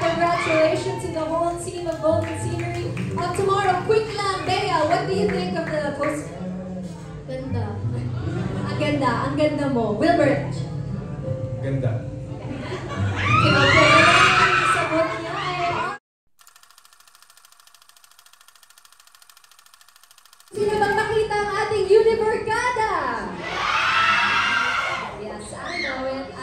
Congratulations to the whole team of Golden Scenery. Tomorrow, quick lang, Bea, what do you think of the poster? Ganda. Ang ganda mo. Wilbert? Ganda. Sabot niya ay... Sino bang nakita ang ating Univergada? Yes, I know it.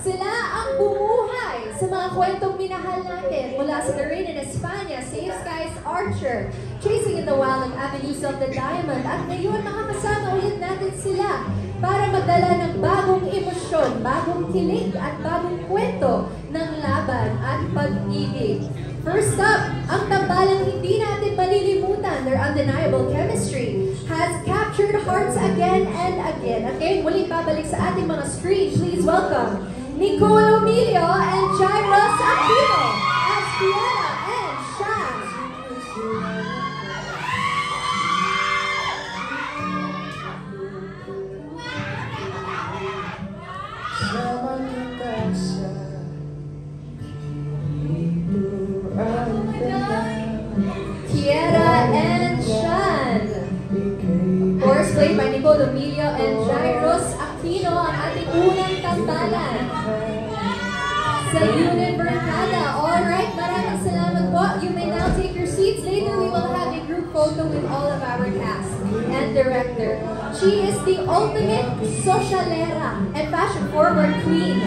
Sila ang bumuhay sa mga kwentong minahal natin mula sa The Rain in España, Save Skies Archer, Chasing in the Wild ng Avenues of the Diamond. At ngayon, makakasama ulit natin sila para magdala ng bagong emosyon, bagong kilig at bagong kwento ng laban at pag-ibig. First up, ang tambalang hindi natin malilimutan, their undeniable chemistry has captured hearts again and again. At ngayon, muling babalik sa ating mga screen. Please welcome Nicole Emilio and Jairus Aquino as Fiona and Shan. Kiera and Shan. Of course, played by Nicole Emilio and Jairus Aquino, ang ating unang tambalan sa Univergada. Alright, maraming salamat po. You may now take your seats. Later, we will have a group photo with all of our cast and director. She is the ultimate socialera and fashion-forward queen,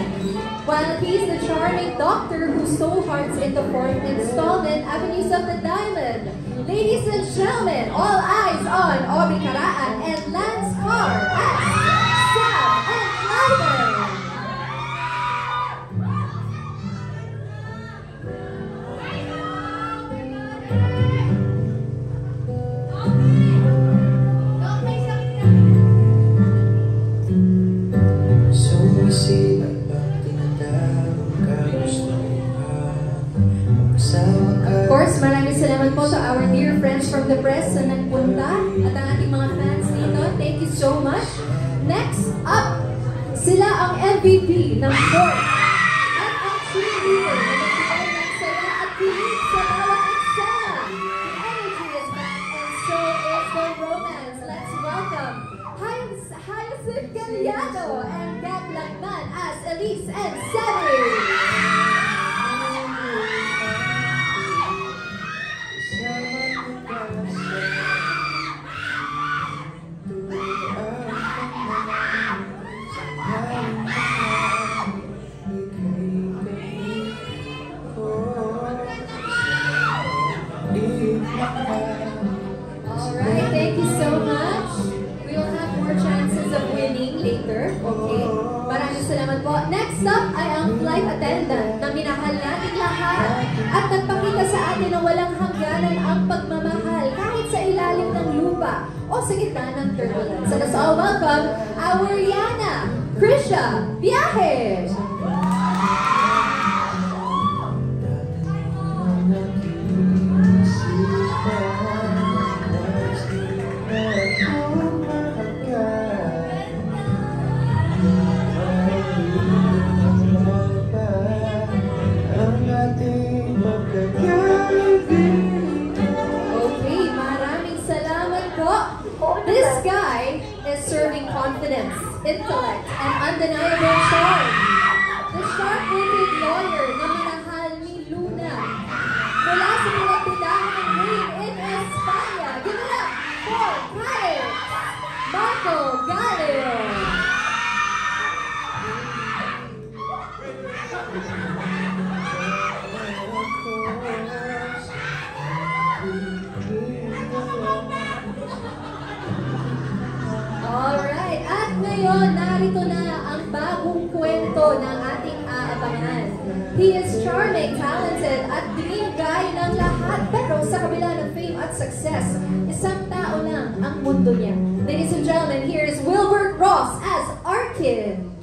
while he's the charming doctor who stole hearts in the fourth installment, Avenues of the Diamond. Ladies and gentlemen, all eyes on Aubrey Caraan and Lance Carr as Sam and Ryder. Of course, maraming salamat po sa our dear friends from the press na nagpunta at ang ating mga fans dito. Thank you so much. Next up, sila ang MVP ng board at ang cheerleader na nagbibigay ng saya at kilig sa bawat eksena. The energy is back and so is the romance. Let's welcome Hyacinth Galliano and Gab Lagman as Elise and Sammy. Alright, thank you so much. We will have more chances of winning later. Okay? Maraming salamat po. Next up ay ang flight attendant na minahal natin lahat at nagpakita sa atin na walang hangganan ang pagmamahal kahit sa ilalim ng lupa o sa gitna ng turbulence. So let's all welcome our Yana, Krisha, Biyahe! This guy is serving confidence, intellect, and undeniable charm. The sharp-witted lawyer na minahal ni Luna mula sa mga tindahan ng Rain in España. Give it up for Kyle Marco Gallo. Alright, at ngayon, narito na ang bagong kwento ng ating aabangan. He is charming, talented, at dinigay ng lahat. Pero sa kabila ng fame at success, isang tao lang ang mundo niya. Ladies and gentlemen, here is Wilbert Ross as Arkin.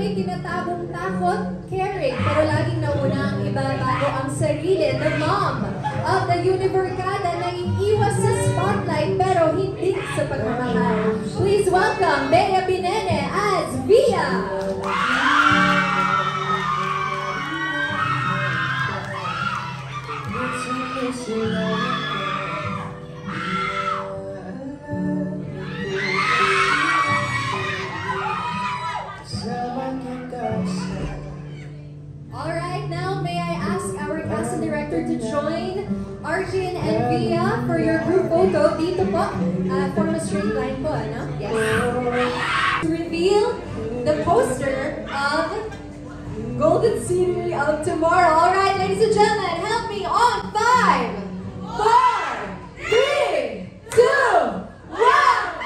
may tinatabong takot, caring, pero laging nauna ang iba bago ang sarili. The mom of the Univercada na iiwas sa spotlight pero hindi sa pagmamahal. Please welcome Bea Binene as Via! Alright, now may I ask our casting director to join Arjun and Via for your group photo. Dito po, form a straight line po, ano? Yes. To reveal the poster of Golden Scenery of Tomorrow. Alright, ladies and gentlemen, help me on 5, 4, 3, 2, 1!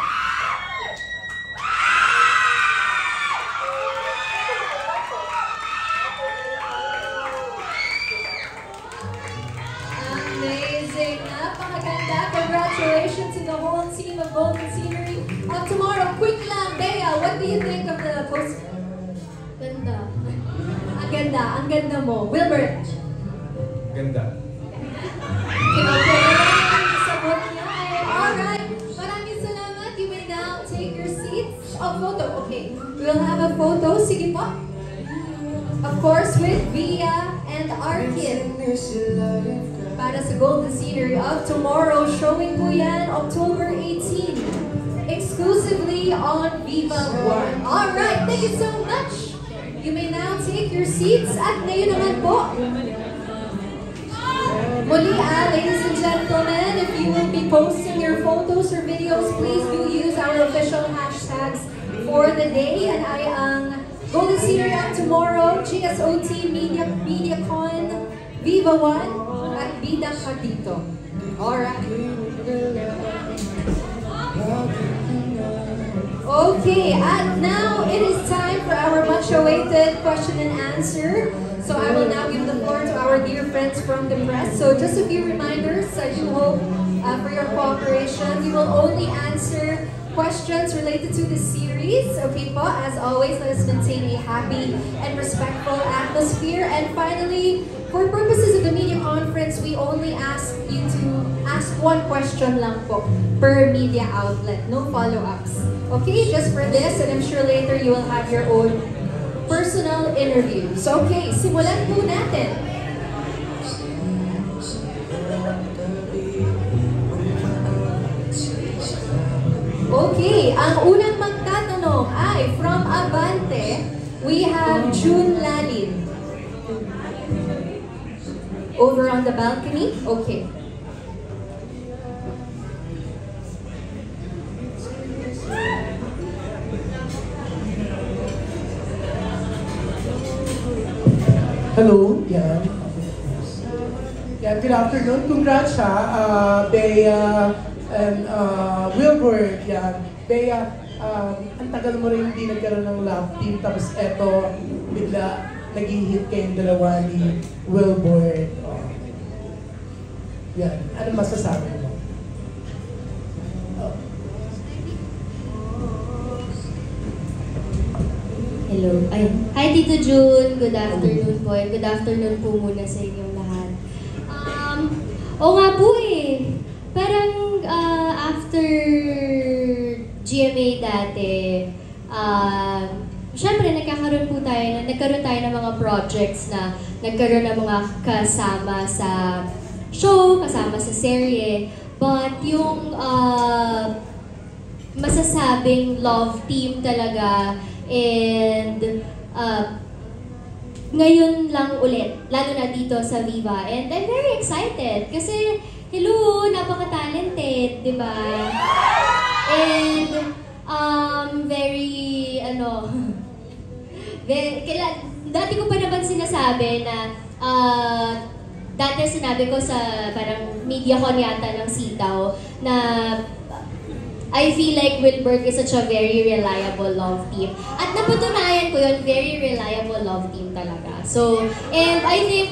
Amazing! Napakaganda! Congratulations to the whole team of Golden Scenery of Tomorrow. Quick lang, Bea, what do you think of the poster? Ganda. Ang ganda mo. Wilbert? Ganda. Sabot niya. Alright, maraming salamat. You may now take your seats. Oh, photo. Okay, we'll have a photo. Sige po. Of course, with Via and Arkin. Para sa Golden Scenery of Tomorrow. Showing po yan October 18. Exclusively on Viva 1. Alright, thank you so much. You may now take your seats. At ngayon naman po, muli ladies and gentlemen, if you will be posting your photos or videos, please do use our official hashtags for the day. And ay ang Golden Scenery of Tomorrow, GSOT, MediaCon, Viva 1, at Bida ka dito. Alright. Okay, and now it is time for our much-awaited question and answer. So I will now give the floor to our dear friends from the press. So just a few reminders, I do hope for your cooperation. We will only answer questions related to this series. Okay po, as always, let us maintain a happy and respectful atmosphere. And finally, for purposes of the media conference, we only ask you to ask one question lang po per media outlet. No follow-ups. Okay, just for this, and I'm sure later you will have your own personal interviews. Okay, simulan po natin. Okay, ang unang magtatanong ay from Abante, we have June Lalin. Over on the balcony? Okay. Hello, yan. Yan, good afternoon. Congrats ha, Bea and Wilbert. Yan. Bea, ang tagal mo rin hindi nagkaroon ng love team, tapos eto, bigla nag-hit kayong dalawa ni Wilbert. Yan, ano masasabi mo? Hello. Ay, hi Tito June. Good afternoon po. Good afternoon po muna sa inyong lahat. Oo nga po eh. Parang after GMA dati, syempre nagkaroon tayo ng mga projects na nagkaroon ng mga kasama sa show, kasama sa serye. But yung masasabing love team talaga, and ngayon lang ulit, lalo na dito sa Viva. And I'm very excited kasi, hello, napaka-talented, di ba? And dati ko pa naman sinasabi na, dati sinabi ko sa parang MediaCon yata ng Sitaw na I feel like Wilbert is such a very reliable love team. At napatunayan ko yun, very reliable love team talaga. So, and I think,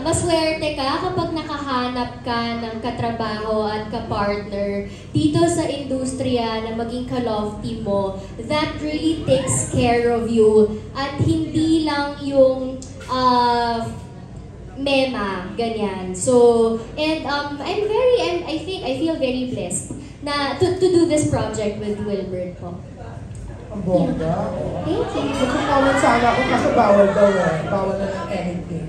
maswerte ka kapag nakahanap ka ng katrabaho at kapartner dito sa industriya na maging ka-love team mo that really takes care of you at hindi lang yung mema, ganyan. So, and I feel very blessed na to do this project with Wilbert po. Ang bongga. Thank you. Nagko-comment sana ako kasi bawal daw eh. Bawal na ng anything.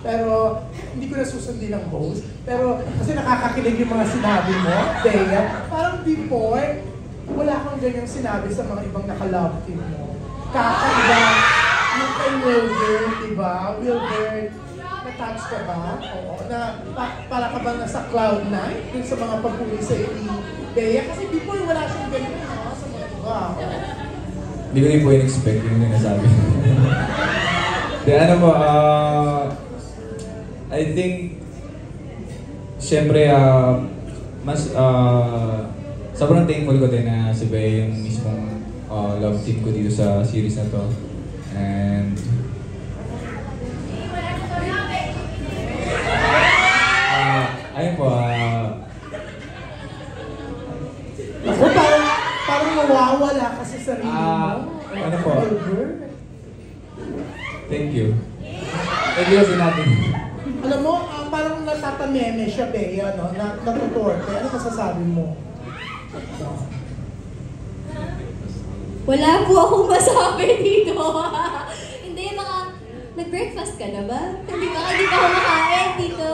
Pero, hindi ko na susundin ang host. Pero, kasi nakakakilig yung mga sinabi mo, Bea. Parang before, wala kang ganyang sinabi sa mga ibang naka-love team mo. Kakaiba, yung kay Wilbert, diba? Wilbert, na-touch ka ba? Oo. Para ka ba nasa cloud 9 dun sa mga pagpuli sa ni Bea? Kasi before, wala siyang ganyan sa mga iba. Hindi ko rin po in-expect yung nasabi. Ano mo, I think, siyempre, sobrang thankful ko din na si Bea yung mismong love team ko dito sa series na to. And ayun po, Ako, parang nawawala ka sa sarili mo. ano po? Wilbert. Thank you. Thank you kasi natin. Alam mo, parang natatameme siya, Bea, no? Natutorte. Ano masasabi mo? Wala po akong masabi dito. Hindi, nag-breakfast ka na ba? Hindi pa ako makain dito.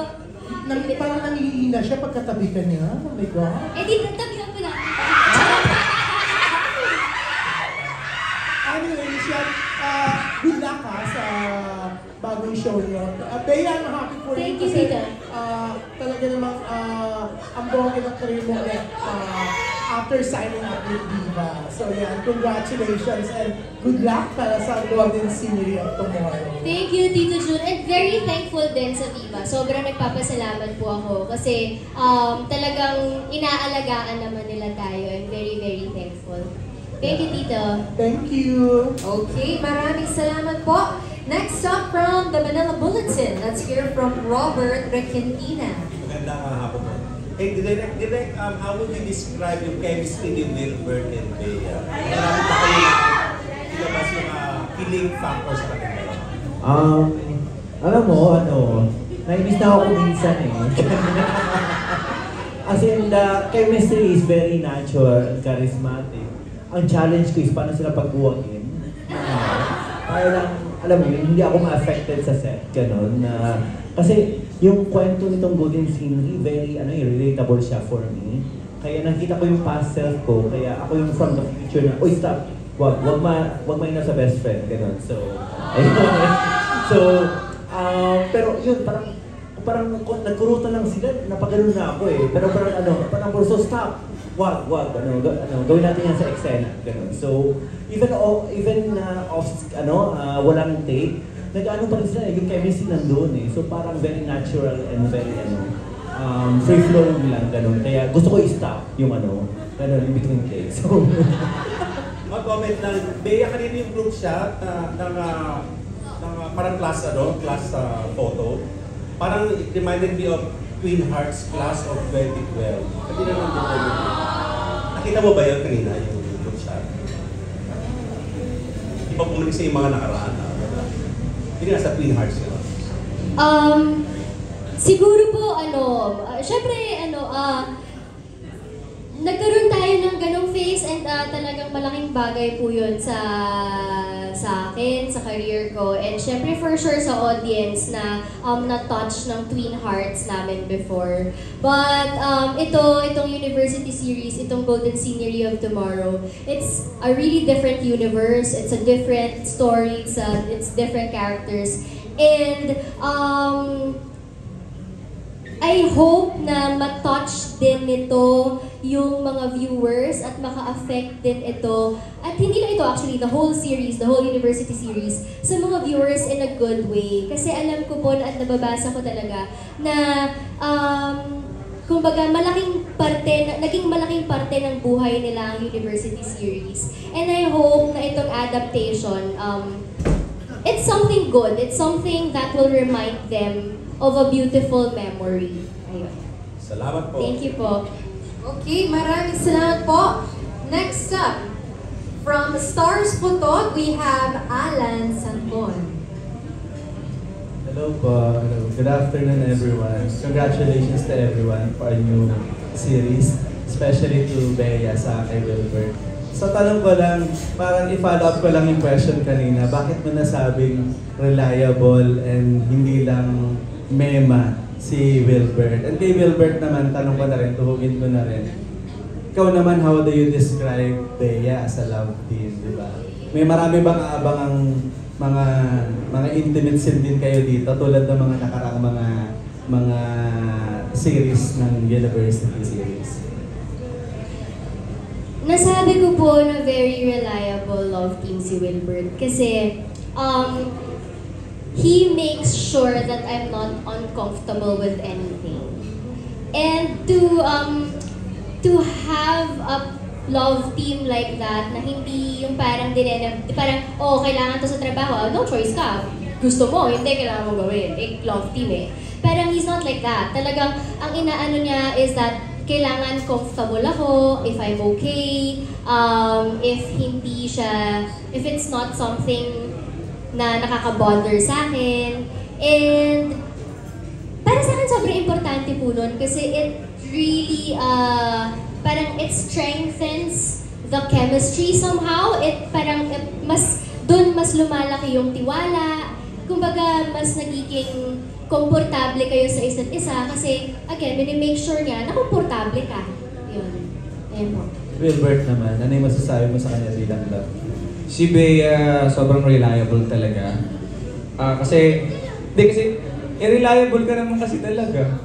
Parang nangihina siya pagkatabi ka niya. Oh my God. Eh, di tabihan po natin. Anyways, yan, good luck sa bagong show niyo. Bea, I'm happy for Thank you you, kasi Tita. talaga namang ang bongga ng career mo ulit after signing up with Viva. So yan, congratulations and good luck para sa Golden Scenery of Tomorrow. Thank you, Tito Jun. And very thankful din sa Viva. Sobrang nagpapasalamat po ako kasi talagang inaalagaan naman nila tayo. I'm very, very thankful. Thank you, Tito. Thank you. Okay, maraming salamat po. Next up from the Manila Bulletin, let's hear from Robert Requentina. Magandang hapon po. Hey, Direk, how would you describe yung chemistry ni Wilbert and Bea? Marami pa kayo ilabas yung killing factors sa kanila. Alam mo, nainis na ako minsan eh. As in, the chemistry is very natural and charismatic. Ang challenge ko is paano sila pagbuwagin. Parang, alam mo yun, hindi ako ma-affected sa set, gano'n. Kasi yung kwento nitong Golden Scenery, very relatable siya for me. Kaya nakita ko yung past self ko, kaya ako yung from the future na, oy stop, wag mainap sa best friend, gano'n. So, ayun. So, pero yun, parang nagkurutan lang sila, napagano'n na ako eh. Pero parang so stop, wag, gawin natin yan sa eksena, gano'n. So, even walang take, nag-ano pa rin sila yung chemistry nandun eh. So parang very natural and very free-flowing lang, gano'n. Kaya gusto ko i-stop yung gano'n, in between takes. So, Mag-comment lang, Bea, kanina yung group shot ng parang class photo. Parang it reminded me of Twin Hearts class of 2012. Kanina lang din tayo. Nakita mo ba yun kanina, yung group shot? Di ba bumalik sa yung mga nakaraan? Hindi nga sa Twin Hearts yun. Siguro po, syempre, nagkaroon tayo ng ganong phase and talagang malaking bagay po yun sa akin, sa career ko. And syempre for sure sa audience na na-touch ng Twin Hearts namin before. But itong University Series, itong Golden Scenery of Tomorrow, it's a really different universe, it's a different story, it's different characters. And I hope na ma-touch din nito yung mga viewers at maka-affect din ito. At hindi na ito actually, the whole series, the whole University Series, sa mga viewers in a good way. Kasi alam ko po at nababasa ko talaga na kumbaga naging malaking parte ng buhay nila ang University Series. And I hope na itong adaptation it's something good. It's something that will remind them of a beautiful memory. Ayun. Salamat po. Thank you po. Okay, maraming salamat po. Next up, from Stars Putog, we have Alan Santon. Hello po. Hello. Good afternoon, everyone. Congratulations to everyone for a new series, especially to Bea sa kay Wilbert. So tanong ko lang, parang i-follow up ko lang yung question kanina, bakit mo nasabing reliable and hindi lang mema si Wilbert? And kay Wilbert naman, tanong ko na rin, tuhugin ko na rin. Ikaw naman, how do you describe Bea as a love team, di ba? May marami bang aabangang mga intimate scene din kayo dito tulad ng mga nakaraang mga series ng university series? Nasabi ko po na very reliable love team si Wilbert kasi he makes sure that I'm not uncomfortable with anything. And to have a love team like that na hindi yung parang kailangan to sa trabaho, no choice ka. Gusto mo, hindi kailangan mo gawin. Love team eh. Parang he's not like that. Talagang ang inaano niya is that kailangan comfortable ako, if I'm okay, if it's not something na nakaka-bother sa akin. And para sa akin sobrang importante po nun kasi it really, parang it strengthens the chemistry somehow. Doon mas lumalaki yung tiwala. Kumbaga, mas nagiging komportable kayo sa isa't isa kasi, again, make sure niya na komportable ka. Yun. Ayan po. Wilbert naman, ano yung masasabi mo sa kanya bilang love? Si Bea, sobrang reliable talaga. Kasi reliable ka naman kasi talaga.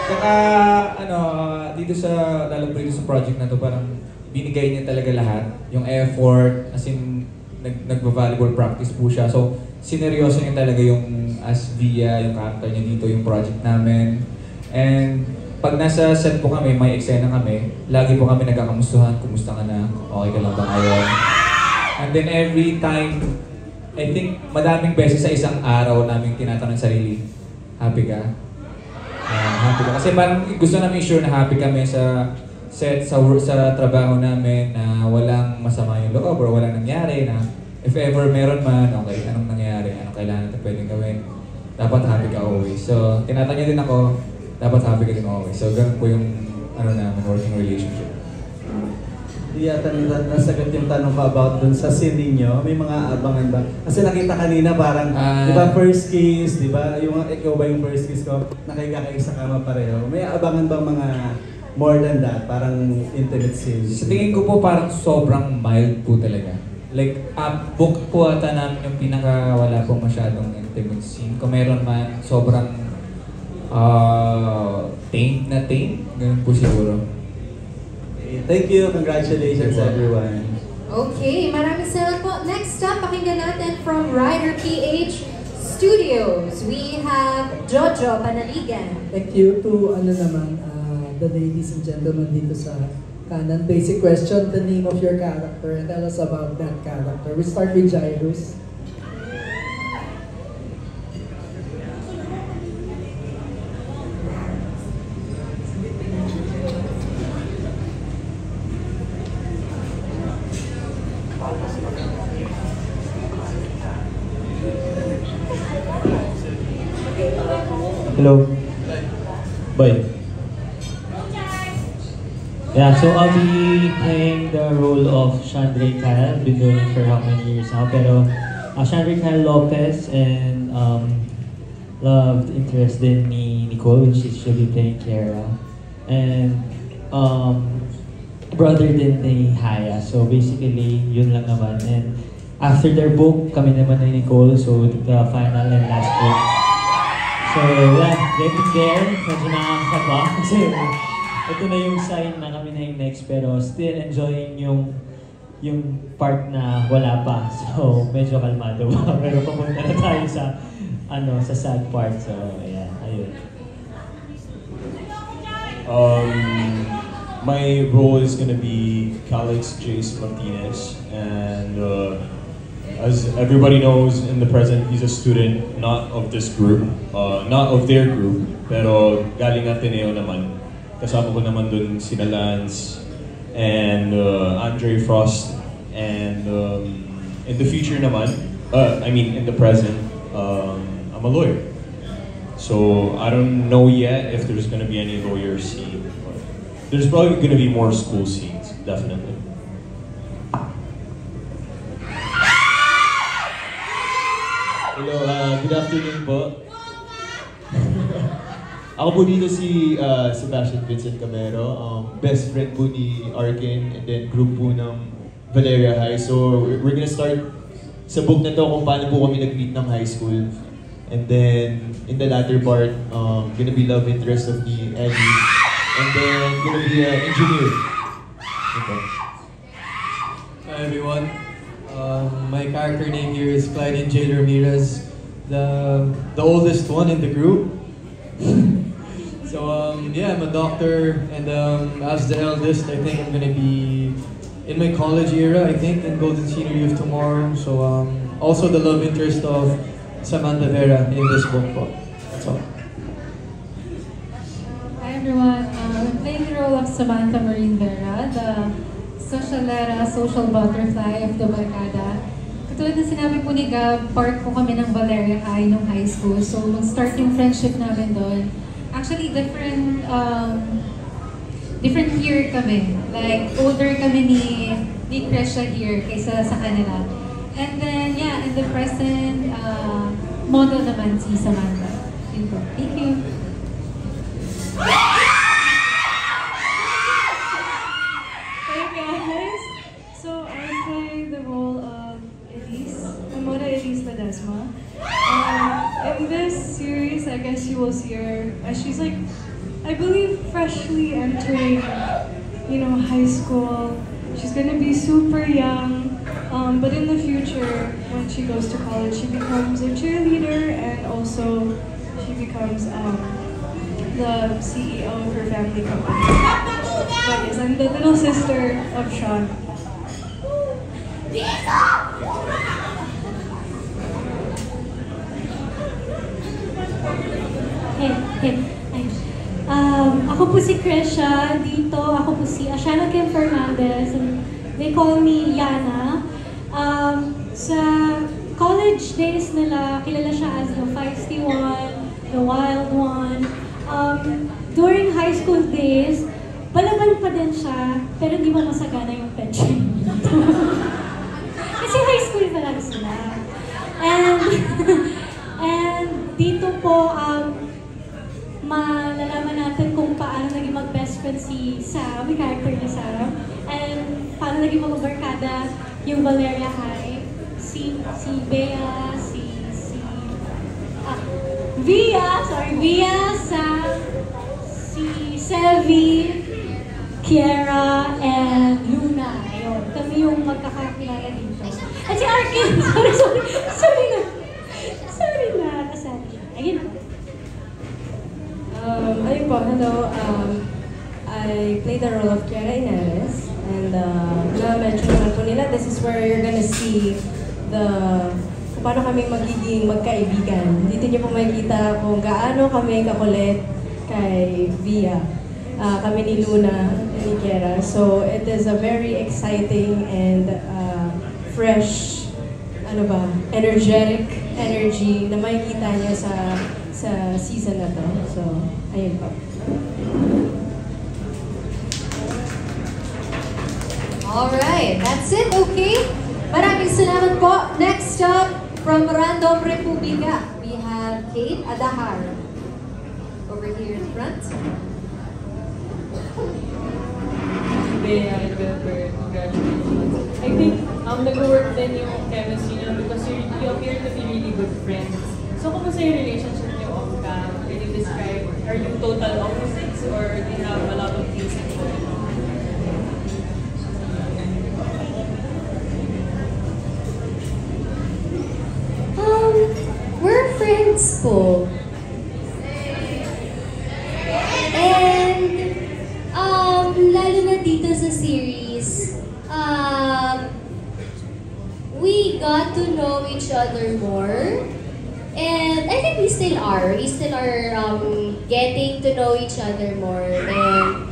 Saka, lalo dito sa project na to, parang binigay niya talaga lahat. Yung effort, as in, nagba-volleyball practice po siya. So, sineryoso niya talaga yung as Via, yung character niya dito, yung project namin. And pag nasa set po kami, may eksena kami, lagi po kami nagkakamustuhan, kumusta ka na, okay ka lang ba ngayon? And then every time, I think madaming beses sa isang araw namin tinatanong sarili, happy ka? Happy ka? Kasi parang gusto namin sure na happy kami sa set, sa trabaho namin, na walang masama yung loob or walang nangyari, na if ever meron man, okay, anong nangyari, anong kailangan natin pwedeng gawin, dapat happy ka always. So, tinatanong din ako, dapat happy ka din always. So, ganun po yung namin, working relationship. Hindi yata nasagot yung tanong ko about dun sa scene ninyo. May mga abangan ba? Kasi nakita kanina parang, di ba first kiss, di ba? Ikaw ba yung first kiss ko? Nakahiga kayo sa kama pareho. May abangan bang mga more than that? Parang intimate scenes? Sa tingin ko po parang sobrang mild po talaga. Like, book po ata namin yung pinaka wala pong masyadong intimate scene. Kung meron man, sobrang tame na tame. Ganun po siguro. Okay, thank you. Congratulations everyone. Okay, maraming salamat po. Next up, pakinggan natin from Rider PH Studios. We have Jojo Panaligan. Thank you to the ladies and gentlemen dito sa kanan. Basic question, the name of your character, and tell us about that character. We start with Jairus. Hello. Bye. Yeah, so I'll be playing the role of Chandray Kyle. I've been doing it for how many years now? Pero Chandray Kyle Lopez and love interest din ni Nicole, which she'll be playing Kiara. And brother din ni Haya. So basically, yun lang naman. And after their book, kami naman ni Nicole. So the final and last book. So yeah, getting there. Medyo nakakaba kasi ito na yung sign na kami na yung next, pero still enjoying yung part na wala pa. So medyo kalmado pa. Pero papunta na tayo sa sa sad part. So yeah, ayun. My role is gonna be Calix Jace Martinez, and As everybody knows, in the present, he's a student, not of this group, not of their group, pero galing Ateneo naman. Kasama ko naman dun sina Lance and Andre Frost, and in the future naman, in the present, I'm a lawyer. So I don't know yet if there's gonna be any lawyer scene. But there's probably gonna be more school scenes, definitely. Hello, good afternoon po. Ako po dito si Sebastian Vincent Camero, best friend po ni Arkin and then group po ng Valeria High. So we're gonna start sa book na to kung paano po kami nag-meet ng high school. And then in the latter part, gonna be love interest of ni Eddie. And then gonna be an engineer. Okay. Hi everyone. My character name here is Clyde J. Ramirez, the oldest one in the group. So yeah, I'm a doctor, and as the eldest, I think I'm gonna be in my college era. I think in Golden Senior Youth tomorrow. So also the love interest of Samantha Vera in this book. That's all. Hi everyone. I'm playing the role of Samantha Marine Vera, the socialera, social butterfly of the Barkada. Katulad na sinabi po ni Gab, part po kami ng Valeria High nung high school. So, mag-start yung friendship namin doon. Actually, different year kami. Like, older kami ni Krisha here kaysa sa kanila. And then, yeah, in the present, model naman si Samantha. Yun po. Thank you. Hey guys! So I play the role of Elise, Amora Elise Ledesma. In this series, I guess you will see her as she's like, I believe, freshly entering, high school. She's gonna be super young, but in the future, when she goes to college, she becomes a cheerleader and also she becomes the CEO of her family company. But yes, I'm the little sister of Sean. Ako po si Krisha dito. Ako po si Ashana Kim Fernandez. They call me Yana. Sa college days nila, kilala siya as the feisty one, the wild one. During high school days, balaban pa din siya, pero di mo masagana yung pension. Kasi high school pa lang sila. And dito po, malalaman natin kung paano naging mag-best friend si Sam, yung character ni Sam, and paano naging mag-barkada yung Valeria High, si Bea, Via, Sam, si Selvi, Kiera, and Luna. Ayun, kami yung magkakakilala dito. At si Arkin, sorry na, kasali. Ayun. Ayun po, hello. I play the role of Kiera Inares, and na-mention naman po nila, this is where you're gonna see kung paano kami magiging magkaibigan. Dito niyo po makikita kung gaano kami kakulit kay Via. Kami ni Luna and ni Kiera. So it is a very exciting and fresh, energetic energy na makikita niyo sa season na to. So, ayun po. Alright, that's it, okay? Maraming salamat po. Next up, from Random Republica, we have Kate Adahar. Over here in front. Bea and Wilbert, congratulations. I think nag-work din yung chemistry niyo because you appear to be really good friends. So, kumusta yung relationship niyo off-cam? Can you describe, are you total opposites or do you have a lot of things in common? We're friends po. And, lalo na dito sa series, we got to know each other more. And I think we still are. We still are getting to know each other more. And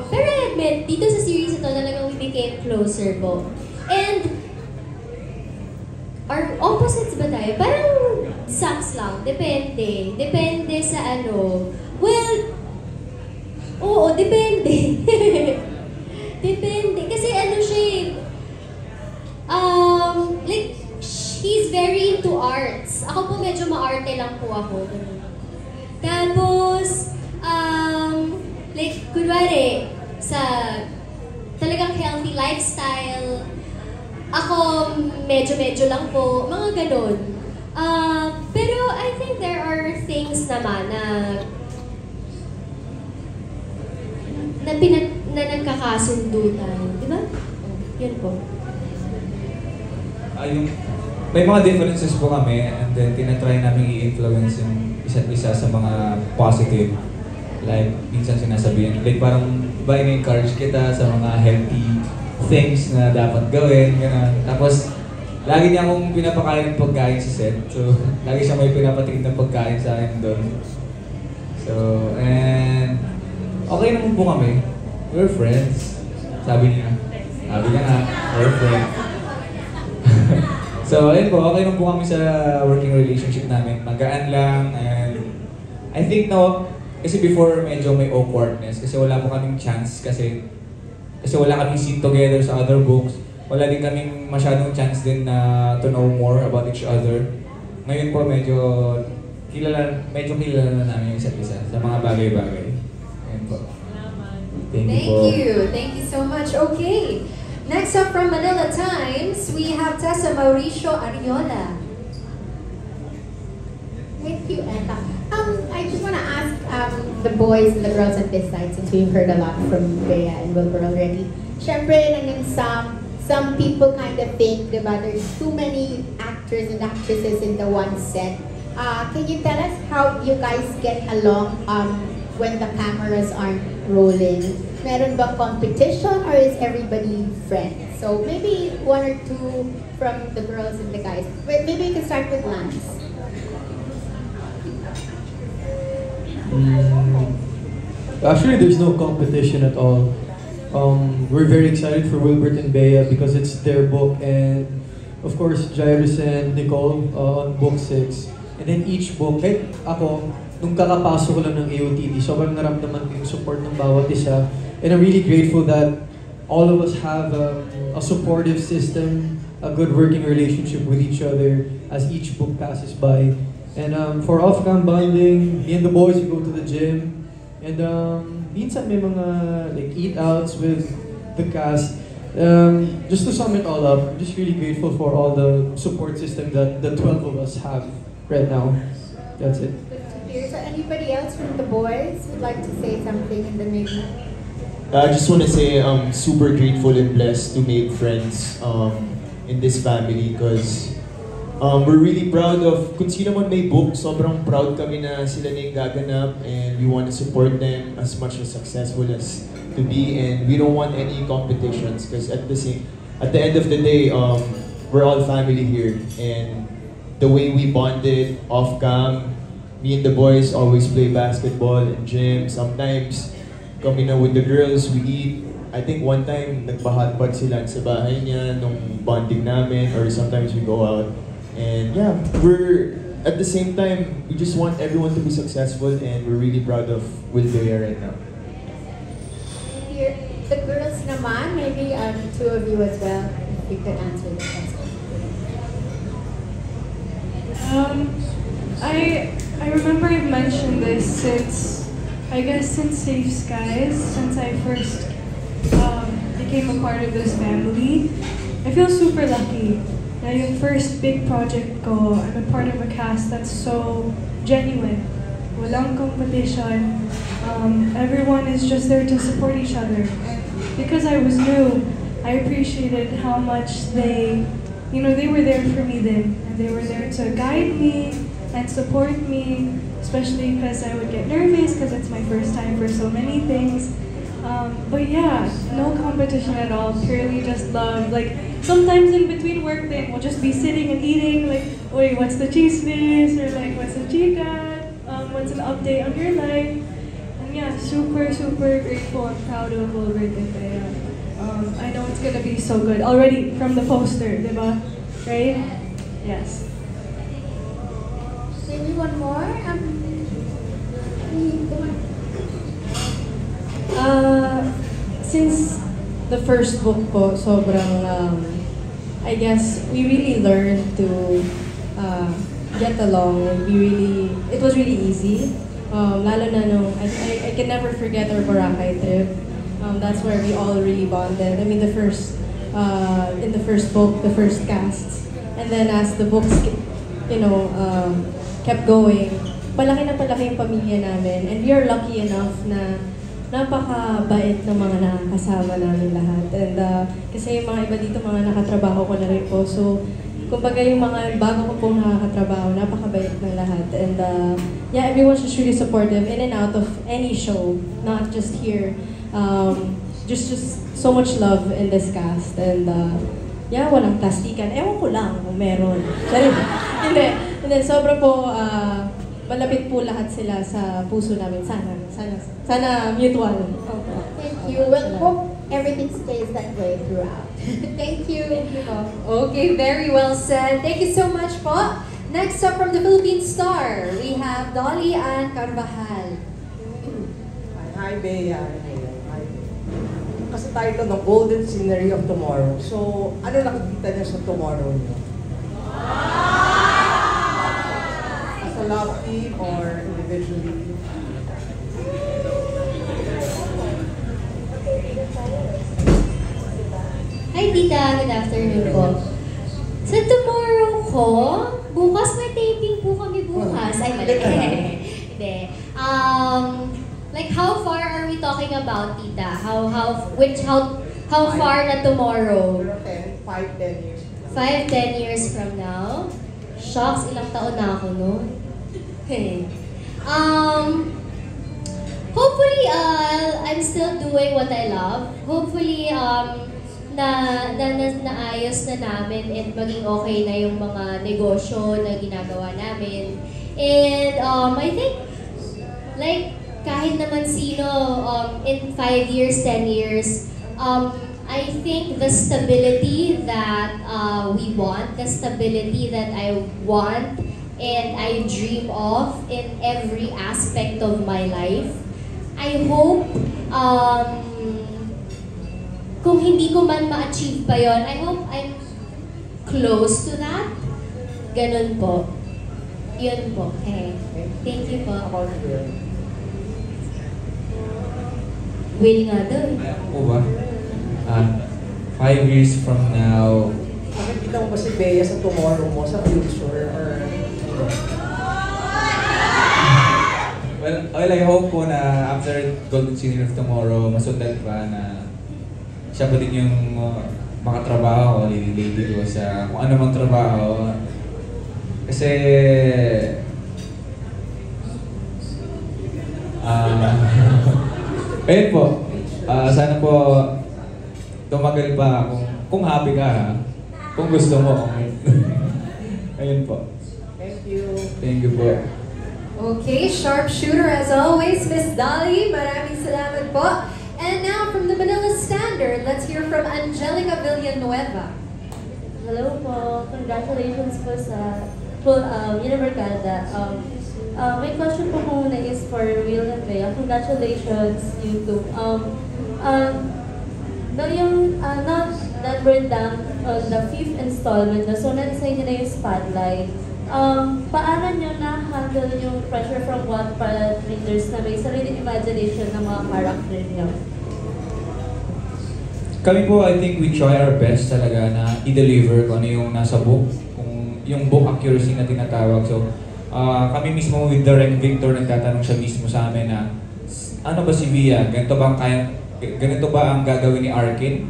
pero I admit, dito sa series ito, talagang we became closer po. And our opposites ba tayo? Parang sucks lang. Depende. Depende sa ano. Well, oo, depende. Depende. Kasi ano siya like, he's very into arts. Ako po medyo maarte lang po ako. Tapos, like, kunwari, sa talagang healthy lifestyle, ako medyo lang po, mga ganun. Pero I think there are things naman na nagkakasundo tayo. Di ba? Yun po. May mga differences po kami and then tinatry namin i-influence yung isa't isa sa mga positive. Like, minsan sinasabihin, like parang ba in-encourage kita sa mga healthy things na dapat gawin, gano'n. Tapos, lagi niya akong pinapakain ng pagkain sa set. So, lagi siya may pinapatingin ng pagkain sa akin doon. So, and okay naman po kami. We're friends. Sabi niya. Sabi niya nga, we're friends. So, ayun po, okay naman po kami sa working relationship namin. Magaan lang, and I think now, kasi before medyo may awkwardness, kasi wala po kaming chance, kasi wala kaming scene together sa other books. Wala din kaming masyadong chance din na to know more about each other. Ngayon po medyo kilala na namin yung isa't isa sa mga bagay-bagay. Ayun po. Thank you. Thank you so much. Okay. Next up from Manila Times, we have Tessa Mauricio Ariola. Thank you, Etta. I just want to ask the boys and the girls at this side, since we've heard a lot from Bea and Wilbur already. Syempre, some people kind of think that there's too many actors and actresses in the one set. Can you tell us how you guys get along when the cameras aren't rolling? Meron ba competition or is everybody friends? So maybe one or two from the girls and the guys. Maybe you can start with Lance. Actually, there's no competition at all. We're very excited for Wilbert and Bea because it's their book, and of course, Jairus and Nicole on book 6. And then each book, kahit ako, nung kakapasok ko lang ng AOTD, sobrang naramdaman ko yung support ng bawat isa. And I'm really grateful that all of us have a supportive system, a good working relationship with each other as each book passes by. And for off-cam bonding, me and the boys, we go to the gym. And minsan may mga like eat-outs with the cast. Just to sum it all up, I'm just really grateful for all the support system that the 12 of us have right now. That's it. So anybody else from the boys would like to say something in the maybe? I just want to say I'm super grateful and blessed to make friends in this family because we're really proud of, kung sino man may book, sobrang proud kami na sila na yung gaganap and we want to support them as much as successful as to be, and we don't want any competitions because at the end of the day, we're all family here, and the way we bonded off cam, me and the boys always play basketball and gym. Sometimes kami na with the girls, we eat. I think one time nagpa-hotpot sila sa bahay niya nung bonding namin, or sometimes we go out. And yeah, we're at the same time, we just want everyone to be successful, and we're really proud of Will Bea right now. The girls naman, maybe two of you as well, if you could answer the question. I remember I've mentioned this since Safe Skies, since I first became a part of this family. I feel super lucky na yung first big project ko, I'm a part of a cast that's so genuine. Walang competition. Everyone is just there to support each other. And because I was new, I appreciated how much they were there for me then. And they were there to guide me and support me, especially because I would get nervous because it's my first time for so many things. But yeah, no competition at all, purely just love. Like, sometimes in between work then, we'll just be sitting and eating, like, wait, what's the chismis? Or like, what's the chica? What's an update on your life? And yeah, super, super grateful and proud of Wilbert and Bea. I know it's gonna be so good. Already from the poster, diba? Right? Yes. Maybe one more? Since the first book po, sobrang, I guess, we really learned to get along. It was really easy. Lalo na nung, I can never forget our Boracay trip. That's where we all really bonded. I mean, in the first book, the first casts. And then as the books, kept going, palaki na palaki yung pamilya namin. And we are lucky enough na napakabait ng mga nakakasama namin lahat. And kasi yung mga iba dito, mga nakatrabaho ko na rin po. So, kumbaga yung mga bago ko pong nakakatrabaho, napakabait ng lahat. And yeah, everyone's just really supportive in and out of any show, not just here. Just so much love in this cast. And yeah, walang plastikan. Ewan ko lang kung meron. Hindi, sobra po, malapit po lahat sila sa puso namin. Sana mutual. Thank you. Well, hope everything stays that way throughout. Thank you. Thank you po. Okay, very well said. Thank you so much po. Next up from the Philippine Star, we have Dolly Ann Carvajal. Hi, Bea. Kasi tayo ito ng Golden Scenery of Tomorrow. So, ano nakikita niya sa tomorrow niyo? As a love team or individually? Hi, Tita. Good afternoon po. Sa tomorrow ko, bukas may taping po kami bukas. Ay, mali. Hindi. Like, how far are we talking about, Tita? How far na tomorrow? 5-10 years. 5-10 years from now? Shocks, ilang taon na ako noon. Hopefully, I'm still doing what I love. Hopefully, naayos na namin and maging okay na yung mga negosyo na ginagawa namin. And I think, like, kahit naman sino, in 5 years, 10 years, I think the stability that we want, the stability that I want and I dream of in every aspect of my life, I hope, kung hindi ko man ma-achieve pa yon, I hope I'm close to that. Ganun po. Yun po. Okay. Thank you po. Will nga daw. Ako ba? 5 years from now. Nakikita mo ba si Bea sa tomorrow mo, sa future? Or... Well, I hope po na after Golden Scenery of Tomorrow, masundan pa na siya pa din yung makatrabaho, lady ko sa kung ano mang trabaho. Kasi ayun po, sana po tumagal pa kung happy ka ha? Kung gusto mo. Ayun po. Thank you. Thank you po. Okay, sharpshooter as always, Miss Dolly. Maraming salamat po. And now from the Manila Standard, let's hear from Angelica Villanueva. Hello po. Congratulations po sa Univercada. My question po muna is for Will and Bea. Congratulations, you two. Not that we're done on the 5th installment, so na-design nyo na yung spotlight. Paano nyo na-handle yung pressure from Wattpad readers na may sariling imagination ng mga character nyo? Kami po, I think we try our best talaga na i-deliver kung ano yung nasa book, kung yung book accuracy na tinatawag. So, kami mismo with Direct Victor, nagtatanong siya mismo sa amin na, ano ba si Bea? Ganito ba ang gagawin ni Arkin?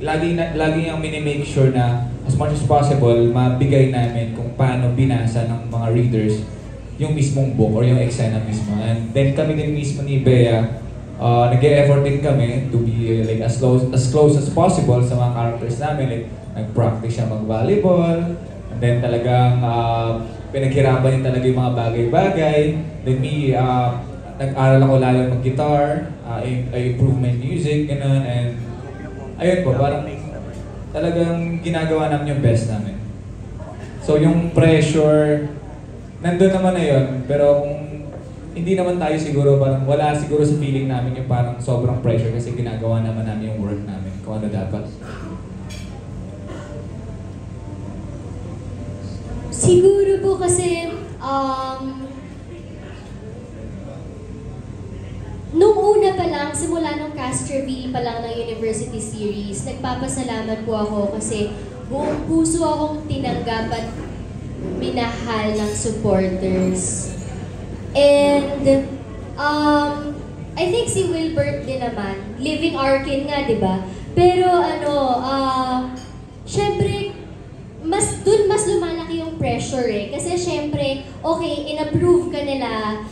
Lagi niyang minimake sure na as much as possible, mabigay namin kung paano binasa ng mga readers yung mismong book or yung eksena mismo. And then kami din mismo ni Bea, nag-e-effort din kami to be like as close as possible sa mga characters namin. Like, nag-practice siya mag-volleyball, and then talagang pinaghirapan din talaga yung mga bagay-bagay. Then me, nag-aral ako lalo mag-guitar, I improve my music, gano'n, and ayun po, parang talagang ginagawa namin yung best namin. So yung pressure, nandun naman na yun, pero kung hindi naman tayo siguro, parang wala siguro sa feeling namin yung parang sobrang pressure kasi ginagawa naman namin yung work namin, kung ano dapat. Siguro po kasi, nung una pa lang, simula nung cast reveal pa lang ng University Series, nagpapasalamat po ako kasi buong puso akong tinanggap at minahal ng supporters. And, I think si Wilbert din naman, living Arkin nga, di ba? Pero syempre, mas lumalaki yung pressure eh. Kasi syempre, okay, in-approve ka nila,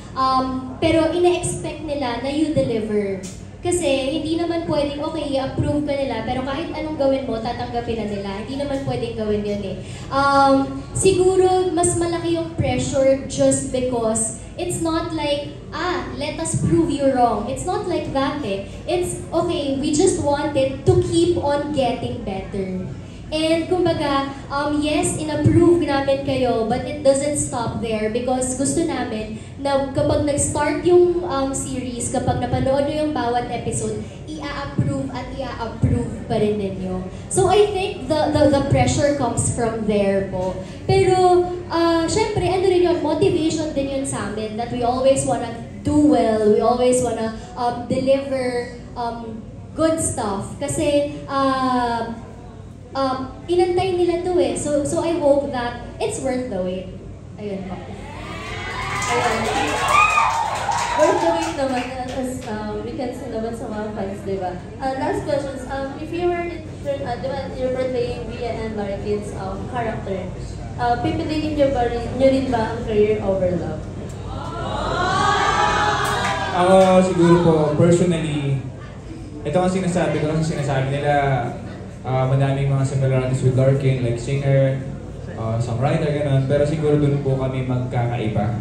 pero ina-expect nila na you deliver. Kasi hindi naman pwedeng, okay, i-approve ka nila, pero kahit anong gawin mo, tatanggapin na nila. Hindi naman pwedeng gawin yun eh. Siguro, mas malaki yung pressure just because it's not like, let us prove you wrong. It's not like that eh. It's, okay, we just wanted to keep on getting better. And kumbaga, yes, in-approve namin kayo, but it doesn't stop there because gusto namin na kapag nag-start yung series, kapag napanood nyo yung bawat episode, i-approve at i-approve pa rin ninyo. So I think the pressure comes from there po. Pero, syempre, ano rin yun, motivation din yun sa amin that we always wanna do well, we always wanna deliver good stuff. Kasi, inantay nila to eh. So I hope that it's worth the wait. Ayun po. Ayun. Worth the wait naman as we can see naman sa mga fans, di ba? Last questions. If you were you're portraying Via and Larkin's character, pipiliin nyo rin ba ang career over love? Ako siguro po, personally, ito ang sinasabi ko kasi sinasabi nila, madaming mga similarities with Larkin, like singer, songwriter, gano'n. Pero siguro doon po kami magkakaiba.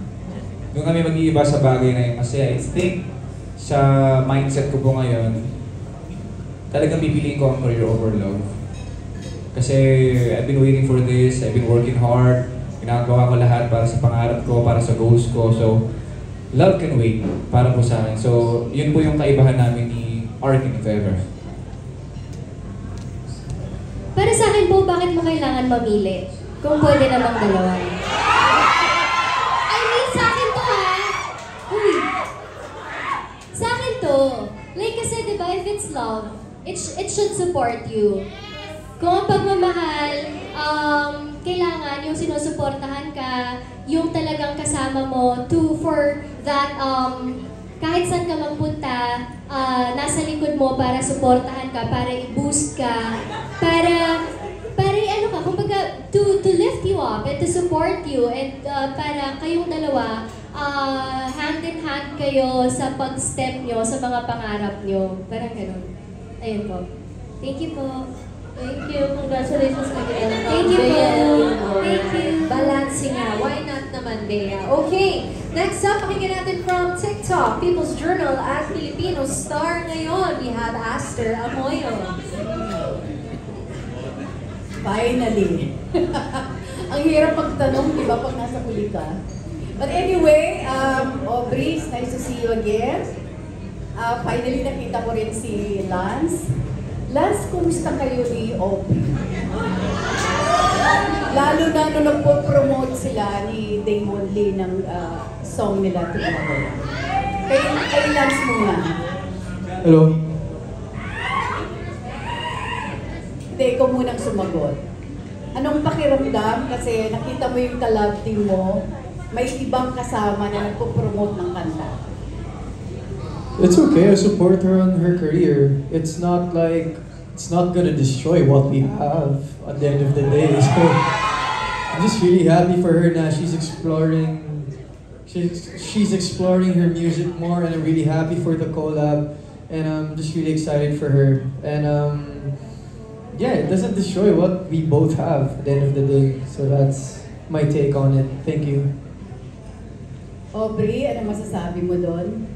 Doon kami mag-iiba sa bagay na yun. Kasi I think sa mindset ko po ngayon, talagang pipiliin ko ang career over love. Kasi I've been waiting for this, I've been working hard, ginagawa ko lahat para sa pangarap ko, para sa goals ko. So, love can wait para po sa akin. So, yun po yung kaibahan namin ni Arkin, if ever. Para sa akin po, bakit mo kailangan mamili? Kung pwede namang dalawa. I mean, sa akin to ha? Uy! Sa akin to. Like kasi, di ba, if it's love, it should support you. Kung ang pagmamahal, kailangan yung sinusuportahan ka, yung talagang kasama mo for that, kahit saan ka magpunta, nasa likod mo para suportahan ka, para i-boost ka, para ano ka, kumbaga, to lift you up and to support you, and para kayong dalawa, hand in hand kayo sa pag-step nyo, sa mga pangarap nyo. Parang ganun. Ayun po. Thank you po. Thank you. Congratulations again. Thank you po. Thank you. Balancing nga. Why not naman, Bea? Okay. Next up, pakinggan natin from TikTok, People's Journal at Filipino star ngayon. We have Aster Amoyo. Finally. Ang hirap magtanong, di ba, pag nasa huli ka. But anyway, Aubrey, it's nice to see you again. Finally, nakita ko rin si Lance. Lance, kumusta kayo ni Aubrey? Lalo na nung nagpo-promote sila ni Damon Lee ng song nila Together. Kay Lance muna. Hello. Hindi, ikaw munang sumagot. Anong pakiramdam? Kasi nakita mo yung ka-love team mo, may ibang kasama na nagpo-promote ng kanta. It's okay, I support her on her career. It's not gonna destroy what we have at the end of the day. So I'm just really happy for her now. She's exploring she's exploring her music more, and I'm really happy for the collab, and I'm just really excited for her. And yeah, it doesn't destroy what we both have at the end of the day. So that's my take on it. Thank you. Aubrey, ano masasabi mo doon?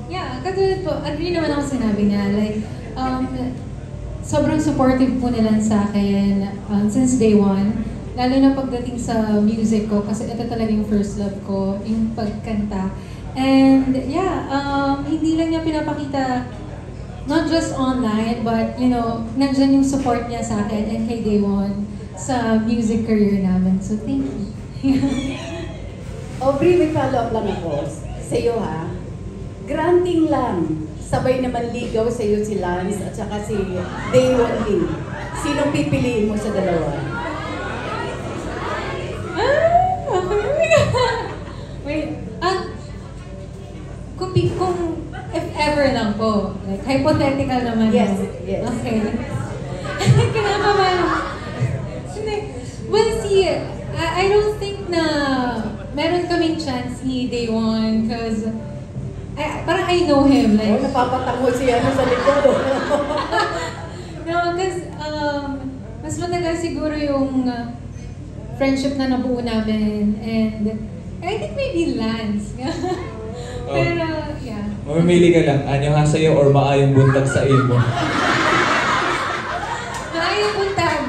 Yeah, katulad po, agree naman ako sinabi niya. Like, sobrang supportive po nila sa akin since day one. Lalo na pagdating sa music ko, kasi ito talaga yung first love ko, yung pagkanta. And yeah, hindi lang niya pinapakita, not just online, but you know, nandyan yung support niya sa akin and kay Day One sa music career namin. So thank you. Aubrey, may follow-up lang ako sa'yo ha. Granting lang, sabay naman ligaw sa'yo si Lance at saka si Day One Lee. Sinong pipiliin mo sa dalawa? Wait, kung if ever lang po, like hypothetical naman. Yes, no? yes. Okay. Kinakabahan. Well, see, I don't think na meron kaming chance ni Day One because parang I know him. Like, napapatango siya sa likod. No, because mas matagal siguro yung friendship na nabuo namin, and I think maybe Lance. Pero, yeah. Mamimili ka lang, anyo nga sa'yo or maayong buntag sa imo? Maayong buntag.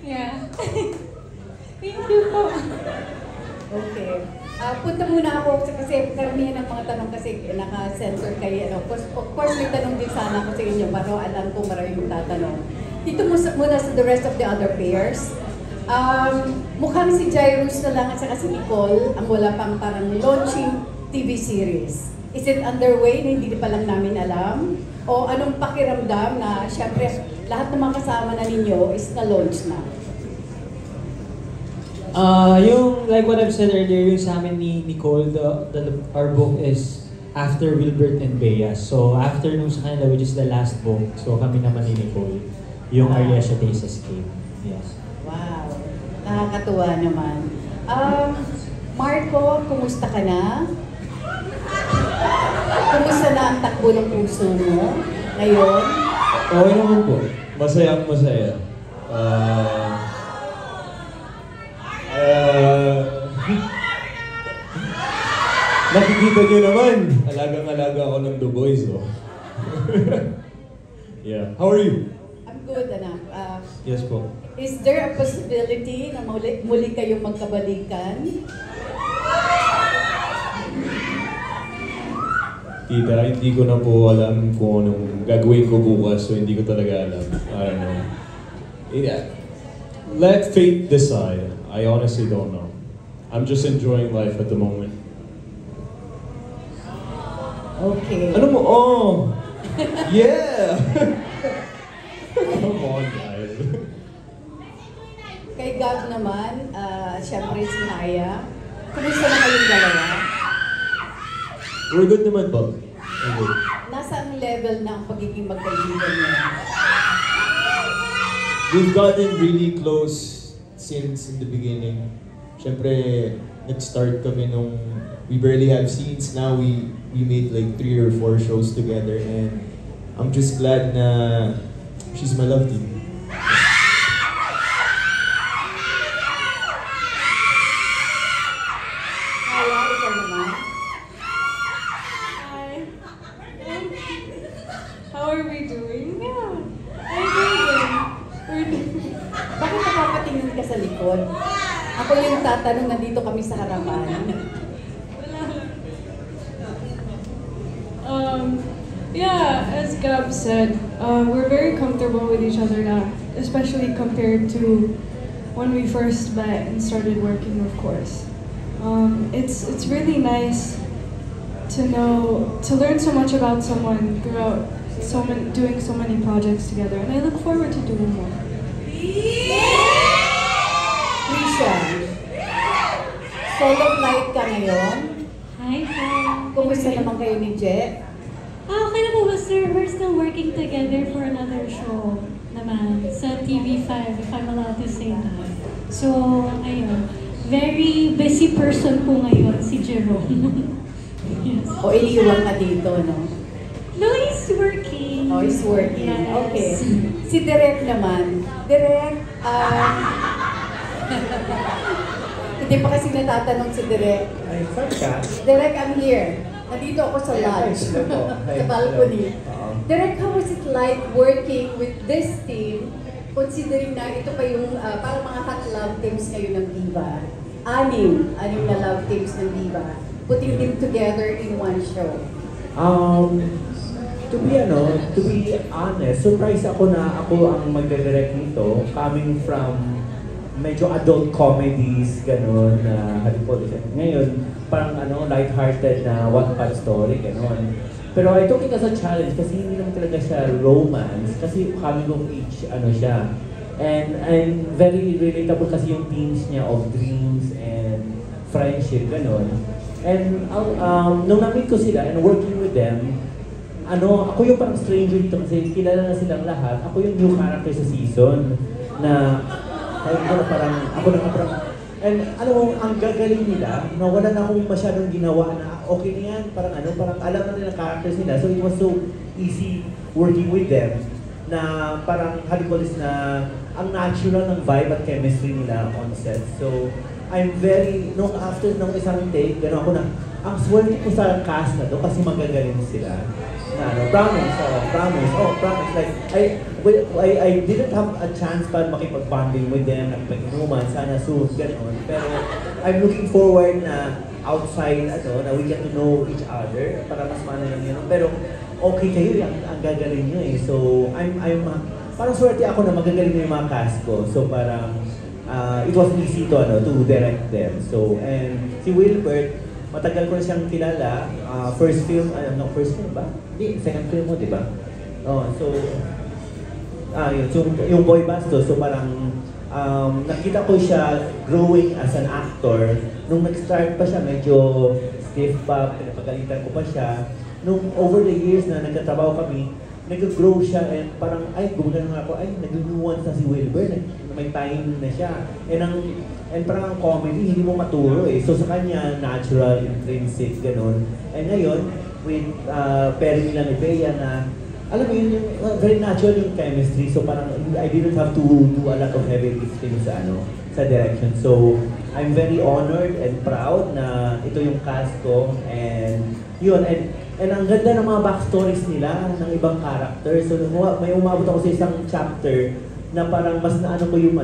Yeah. Thank you po. Okay. Punta muna ako kasi karamihan ng mga tanong kasi naka-censor kayo. Of course, may tanong din sana ako sa inyo pero alam ko maraming tatanong. Dito muna sa the rest of the other pairs. Mukhang si Jairus na lang at saka si Nicole ang wala pang parang launching TV series. Is it underway na hindi pa lang namin alam? O anong pakiramdam na syempre lahat ng mga kasama na ninyo is na-launch na? Yung like what I've said earlier, yung sa amin ni Nicole, our book is after Wilbert and Bea. So after nung sa kanila, which is the last book, so kami naman ni Nicole, yung Ariasha Days Escape. Yes. Wow, nakakatuwa naman. Marco, kumusta ka na? Kumusta na ang takbo ng puso mo ngayon? Okay naman po. Masayang masaya. Nakikita niyo naman, alagang-alaga ako ng The Boys, oh. Yeah. How are you? I'm good, anak. Yes po. Is there a possibility na muli kayong magkabalikan? Tita, hindi ko na po alam kung anong gagawin ko bukas, so hindi ko talaga alam. I don't know. Yeah. Let fate decide. I honestly don't know. I'm just enjoying life at the moment. Okay. Ano mo? Oh! Yeah! Come on, guys. Kay Gab naman, syempre si Haya. Kumusta na kayong dalawa? We're good naman po. We're good. Nasaan level na ang pagiging magkaibigan niyo? We've gotten really close since in the beginning. Siyempre, nag-start kami nung we barely have scenes. Now we made like 3 or 4 shows together, and I'm just glad na she's my love team. Haya, ikaw naman. Hi. How are we doing? Yeah. I'm doing good. Bakit napapatingin ka sa likod? Ako yung tatanong, nandito kami sa harapan. Yeah, as Gab said, we're very comfortable with each other now, especially compared to when we first met and started working, of course. It's really nice to learn so much about someone throughout doing so many projects together, and I look forward to doing more. Krisha, solo flight ka ngayon? Hi po. Kumusta naman kayo ni Je? Okay na po, we're still working together for another show naman sa TV5, if I'm allowed to say that. So, ayun. Very busy person po ngayon si Jerome. Yes. O iniwan ka dito, no? No, he's working. Oh, he's working. Yes. Okay. Si Direk naman. Direk, hindi pa kasi natatanong si Direk. Ay, saan ka? Direk, I'm here. Nandito ako sa lodge. Sa balcony. Direk, how was it like working with this team? Considering na ito pa yung parang mga hot love teams ngayon ng Viva. Anim na love teams ng Viva. Putting them together in one show. To be honest, surprise ako na ako ang magde-direct nito, coming from medyo adult comedies, gano'n, na ngayon, parang light-hearted na one-part story, gano'n. Pero I took it as a challenge kasi hindi naman talaga siya romance, kasi coming of age, siya. And very relatable kasi yung themes niya of dreams and friendship, gano'n. And nung na-meet ko sila and working with them, ako yung parang stranger dito kasi kilala na silang lahat. Ako yung new character sa season na and ang gagaling nila na wala na akong masyadong ginawa na okay na yan, parang alam na nila characters nila. So it was so easy working with them na parang halikolis na ang natural ng vibe at chemistry nila on set. So I'm very, after isang take, gano'n ako na, ang swerte ko sa cast na to kasi magagaling sila. Promise. Like, I didn't have a chance pa makipag-bonding with them, nakipag-inuman, sana soon, gano'n. Pero I'm looking forward na outside, na we get to know each other, para mas mana lang yun. Pero okay kayo, ang gagaling nyo eh. So, parang swerte ako na magagaling na yung mga cast ko. So, parang, it was easy to direct them. So, and si Wilbert, matagal ko na siyang kilala. First film ba? Hindi, second film mo, di ba? Yung Boy Bastos. So parang nakita ko siya growing as an actor. Nung nag-start pa siya, medyo stiff pa, pinapagalitan ko pa siya. Nung over the years na nagkatrabaho kami, nag-grow siya and parang, gumagano nga ako, nag-nuance na si Wilbur, may time na siya. And parang ang comedy, hindi mo maturo eh. So sa kanya, natural, intrinsic, ganun. And ngayon, with Perry nila ni Bea na, alam mo yun, very natural yung chemistry. So parang, I didn't have to do a lot of heavy lifting sa direction. So, I'm very honored and proud na ito yung cast ko. And yun, and ang ganda ng mga backstories nila ng ibang characters. So may umabot ako sa isang chapter na parang mas naano ko yung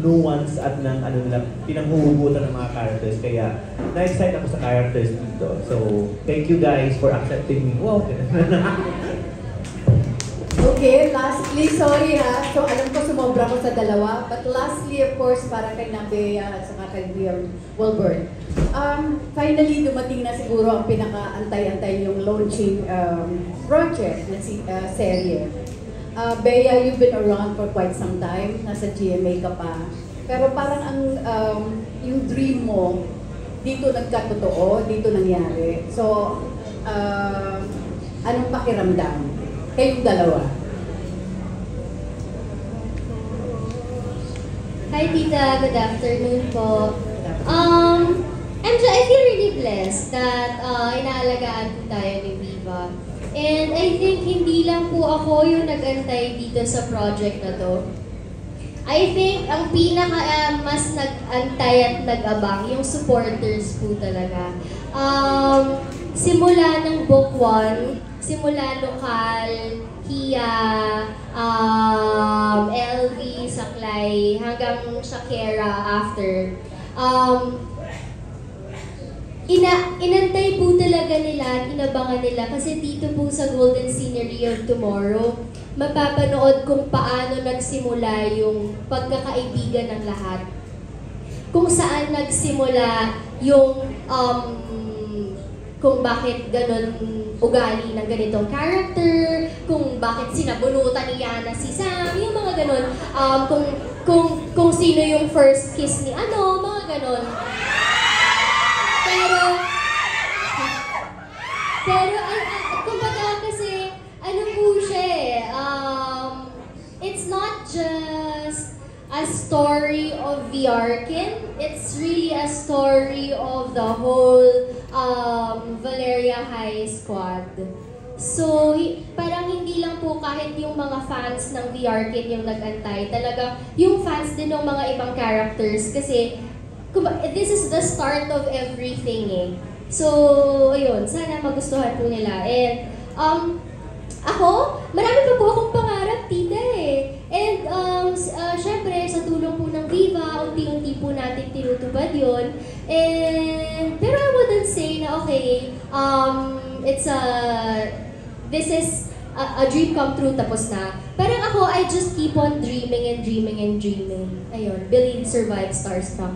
nuance at ng nila pinanghuhugutan ng mga characters. Kaya na-excite ako sa characters dito. So thank you guys for accepting me. Wow. Okay, lastly, sorry ha. So alam ko sumobra ko sa dalawa. But lastly, of course, para kay Bea at saka kay Wilbert. Finally, dumating na siguro ang pinaka-antay-antay yung launching project na serye. Bea, you've been around for quite some time. Nasa GMA ka pa. Pero parang yung dream mo, dito nagkatotoo, dito nangyari. So, anong pakiramdam? Kayong dalawa. Hi Tita, good afternoon po. MJ, I feel really blessed that inaalagaan po tayo ni Viva. And I think hindi lang po ako yung nag-antay dito sa project na to. I think ang pinaka mas nag-antay at nag-abang yung supporters po talaga. Simula ng book 1, simula lokal, Hia, LV, Saklay, hanggang Shakira after. Inantay po talaga nila at inabangan nila kasi dito po sa Golden Scenery of Tomorrow, mapapanood kung paano nagsimula yung pagkakaibigan ng lahat. Kung saan nagsimula yung kung bakit ganun ugali ng ganitong character, kung bakit sinabunutan ni Yana si Sam, yung mga ganun. Kung sino yung first kiss ni mga ganun. Pero kumbaga kasi, po siya it's not just a story of the Arkin. It's really a story of the whole Valeria High squad. So, parang hindi lang po kahit yung mga fans ng The Arkin yung nag-antay. Talaga, yung fans din ng mga ibang characters. Kasi, this is the start of everything eh. So, ayun, sana magustuhan po nila. And, ako, marami pa po akong pangarap, tita eh. And, syempre, sa tulong po ng Viva, unti-unti po natin tinutupad yun. And, pero I wouldn't say na, okay, this is a dream come true, tapos na. Parang ako, I just keep on dreaming and dreaming and dreaming. Ayun, believe, survive, starstruck.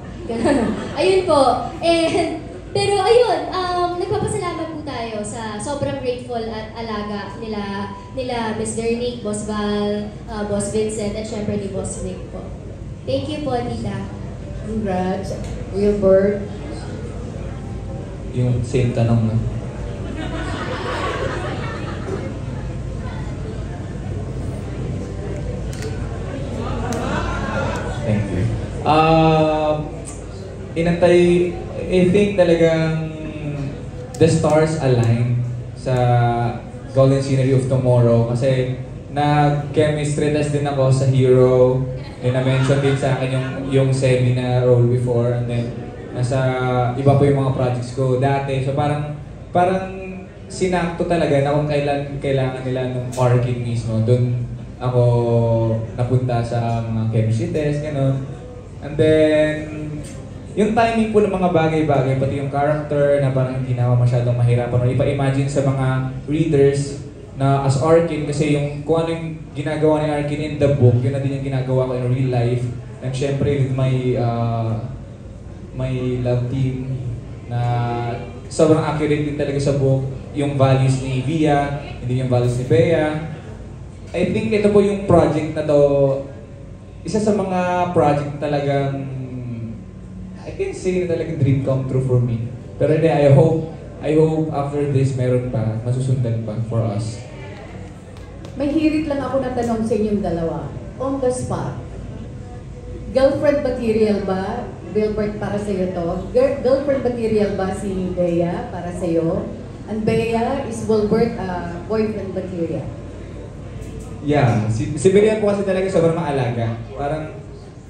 Ayun po. And, pero ayun, nagpapasalamat po tayo sa sobrang grateful at alaga nila Miss Vernique, Boss Val, Boss Vincent, at syempre ni Boss Vic po. Thank you po, tita. Congrats, Wilbert. Yung same tanong na. Thank you. Inantay, I think talagang the stars align sa Golden Scenery of Tomorrow kasi nag-chemistry test din ako sa Hero. Na-mention din sa akin yung semi na role before, and then nasa iba po yung mga projects ko dati. So parang sinakto talaga na kung kailangan nila ng Arkin mismo. Doon ako napunta sa mga chemistry test, gano'n. And then, yung timing po ng mga bagay-bagay, pati yung character na parang hindi na ako masyadong mahirapan o ipa-imagine sa mga readers na as Arkin, kasi yung kung ano yung ginagawa ni Arkin in the book, yun na din yung ginagawa ko in real life. And syempre with my love team na sobrang accurate din talaga sa book, yung values ni Via, hindi yung values ni Bea. I think ito po yung project na to, isa sa mga project na talagang I can say na talagang dream come true for me. Pero hindi, I hope after this meron pa, masusundan pa for us. May hirit lang ako na tanong sa inyong dalawa. On the spot. Girlfriend material ba, Wilbert, para sa iyo to? Girlfriend material ba si Bea para sa iyo? And Bea, is Wilbert boyfriend material? Yeah, si Bea po kasi talaga sobrang maalaga. Parang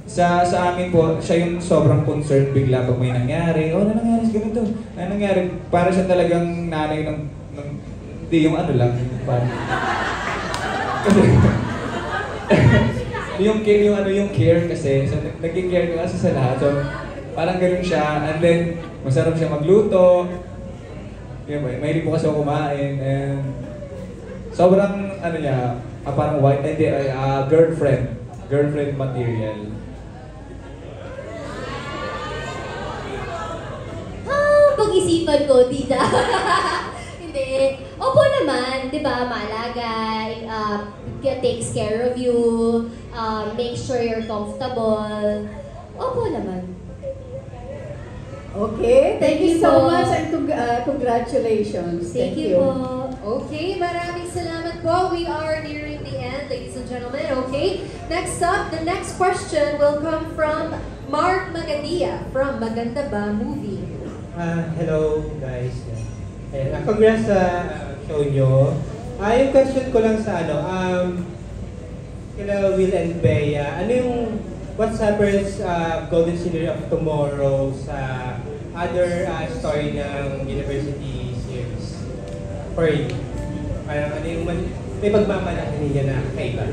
sa amin po, siya yung sobrang concerned bigla pag may nangyari. Oh, ano nangyari sa ganito? Ano nangyari? Para siya talagang nanay ng hindi yung ano lang, parang yung care kasi, so nagki-care ka kasi sa lahat. So parang ganoon siya, and then masarap siya magluto. Mahilig po kasi ako kumain, and sobrang ano niya, parang girlfriend material. Pag-isipan ko, tita. Hindi. Opo naman, di ba, maalaga, takes care of you, make sure you're comfortable. Opo naman. Okay, thank you so much and congratulations. Thank you po. Okay, maraming salamat po. We are nearing the end, ladies and gentlemen. Okay, next up, the next question will come from Mark Magadia from Maganda Ba Movie. Hello guys. Congrats sa show nyo. Yung question ko lang sa kila Will and Bea, what separates Golden Scenery of Tomorrow sa other story ng University series for you? Parang may pagmamalaki ninyo na kaiba?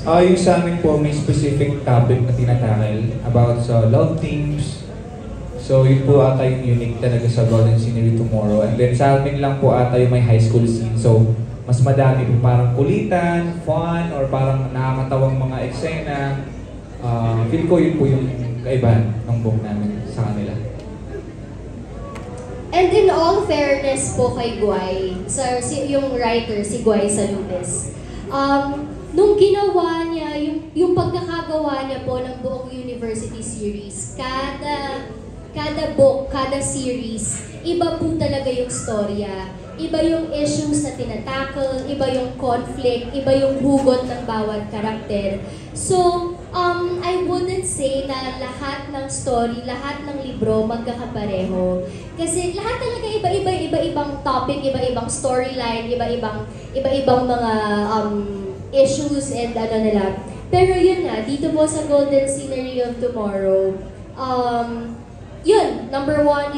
Yung sa amin po, may specific topic na tinatakil about sa love teams. So yun po ata yung unique talaga sa Golden Scenery Tomorrow. And then sa amin lang po ata yung may high school scene. So mas madami po parang kulitan, fun, or parang nakakatawang mga eksena. Feel ko yun po yung kaibahan ng book namin sa kanila. And in all fairness po kay Guay, yung writer, si Guay Saludes, nung ginawa niya, yung pagkakagawa niya po ng buong university series, kada book, kada series, iba po talaga yung storya. iba yung issues na tinatackle, iba yung conflict, iba yung hugot ng bawat karakter. So, I wouldn't say na lahat ng story, lahat ng libro magkakapareho. Kasi lahat talaga iba-ibang topic, iba-ibang storyline, iba-ibang mga issues and ano nila. Pero yun nga, dito po sa Golden Scenery of Tomorrow, yun, number one,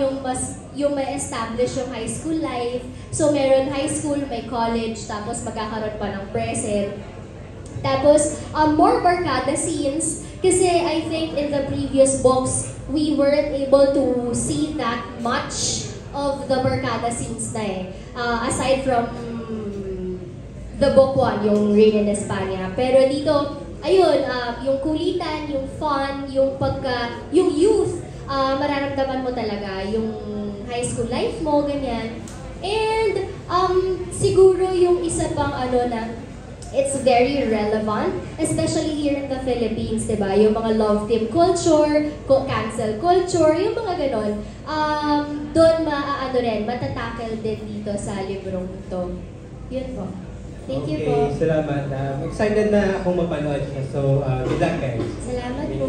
yung may establish yung high school life. So meron high school, may college, tapos magkakaroon pa ng present. Tapos, more barkada scenes, kasi I think in the previous books, we weren't able to see that much of the barkada scenes na eh. Aside from the book one, yung Rain in España. Pero dito, ayun, yung kulitan, yung fun, yung youth, mararamdaman mo talaga yung high school life mo, ganyan. And siguro yung isa pang ano na it's very relevant, especially here in the Philippines, diba? Yung mga love team culture, cancel culture, yung mga ganon. Doon matatackle din dito sa librong to. Yun po. Thank you po. Okay, salamat. Excited na akong mapanood siya. So, good luck guys. Salamat po.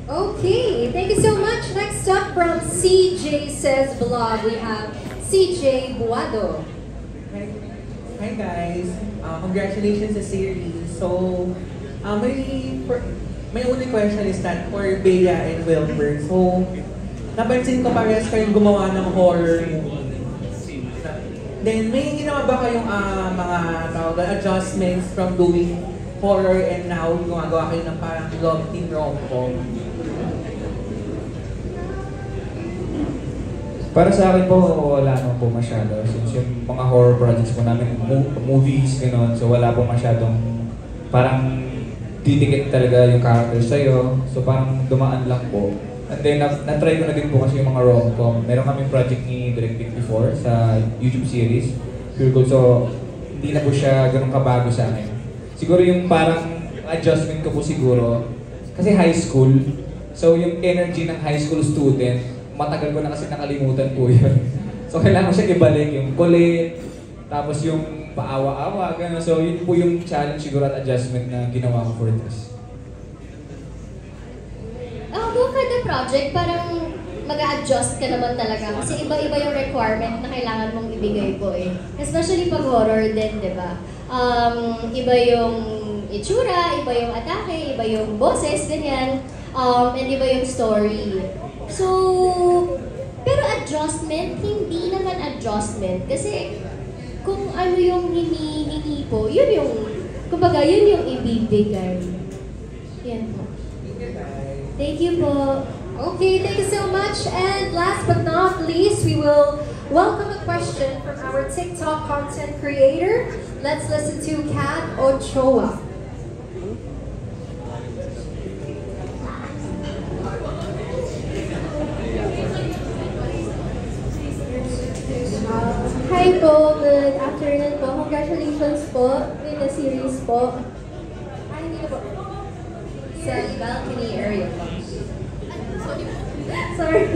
Okay, thank you so much. Next up from CJ Says Vlog, we have CJ Buado. Hi guys, congratulations sa series. So, my only question is that for Bea and Wilbur, so napansin ko parehas kayong gumawa ng horror movie. Then, may ginawa ba kayong mga adjustments from doing horror and now gumagawa kayo ng parang love team rom-com? Para sa akin po, wala naman po masyado. Since yung mga horror projects po namin, movies, gano'n, so wala po masyadong parang didikit talaga yung character sa'yo. So parang dumaan lang po. And then, na-try ko na din po kasi yung mga rom-com. Meron kaming project ni Direct Vic before sa YouTube series, Pure Gold. So, hindi na po siya ganun kabago sa akin. Siguro yung parang adjustment ko po siguro, kasi high school, so yung energy ng high school student, matagal ko na kasi nakalimutan po yun. So, kailangan ko siya ibalik, yung kulit, tapos yung paawa-awa, gano'n. So, yun po yung challenge siguro at adjustment na ginawa ko for this. Kada project, parang mag-a-adjust ka naman talaga kasi iba-iba yung requirement na kailangan mong ibigay po eh. Especially pag horror din, di ba? Iba yung itsura, iba yung atake, iba yung boses, ganyan. And iba yung story. So, pero adjustment, hindi naman adjustment. Kasi kung ano yung hinihingi po, yun yung, kumbaga, yun yung ibibigay. Yan po. Thank you po. Okay, thank you so much. And last but not least, we will welcome a question from our TikTok content creator. Let's listen to Kat Ochoa. Hi po, good afternoon po. Congratulations po with the series po. Ay, hindi po. Sa balcony area po. Sorry.